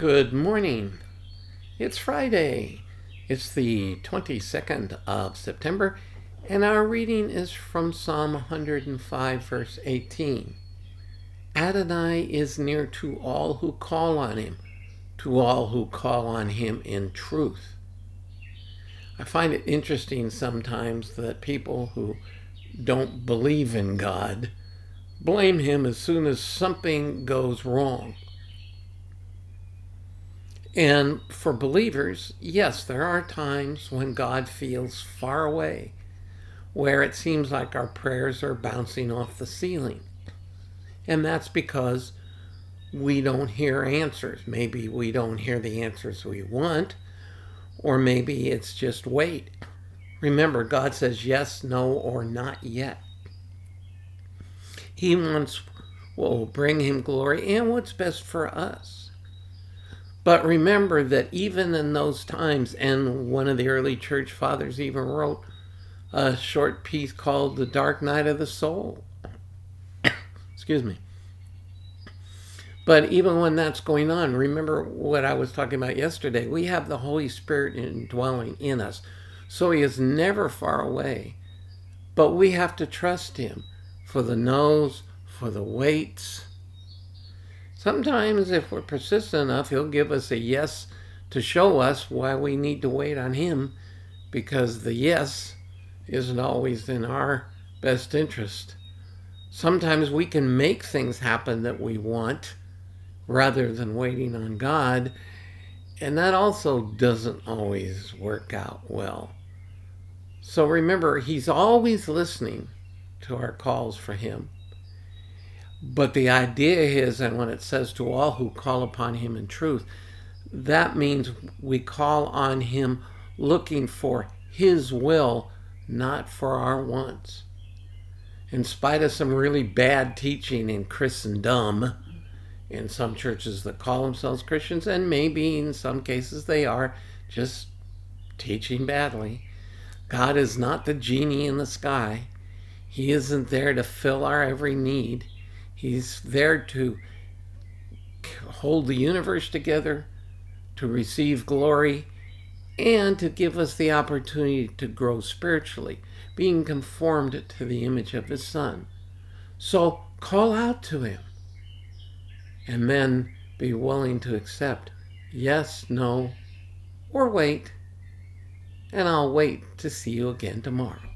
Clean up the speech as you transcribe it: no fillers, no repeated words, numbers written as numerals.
Good morning. It's Friday. It's the 22nd of September, and our reading is from Psalm 105, verse 18. Adonai is near to all who call on him, to all who call on him in truth. I find it interesting sometimes that people who don't believe in God blame him as soon as something goes wrong. And for believers, yes, there are times when God feels far away, where it seems like our prayers are bouncing off the ceiling. And that's because we don't hear answers. Maybe we don't hear the answers we want, or maybe it's just wait. Remember, God says yes, no, or not yet. He wants what will bring him glory and what's best for us. But remember that even in those times, and one of the early church fathers even wrote a short piece called The Dark Night of the Soul. Excuse me. But even when that's going on, remember what I was talking about yesterday. We have the Holy Spirit indwelling in us. So he is never far away. But we have to trust him for the no's, for the waits. Sometimes if we're persistent enough, he'll give us a yes to show us why we need to wait on him, because the yes isn't always in our best interest. Sometimes we can make things happen that we want rather than waiting on God, and that also doesn't always work out well. So remember, he's always listening to our calls for him. But the idea is, and when it says to all who call upon him in truth, that means we call on him looking for his will, not for our wants. In spite of some really bad teaching in Christendom, in some churches that call themselves Christians, and maybe in some cases they are just teaching badly, God is not the genie in the sky. He isn't there to fill our every need. He's there to hold the universe together, to receive glory, and to give us the opportunity to grow spiritually, being conformed to the image of his Son. So call out to him, and then be willing to accept yes, no, or wait, and I'll wait to see you again tomorrow.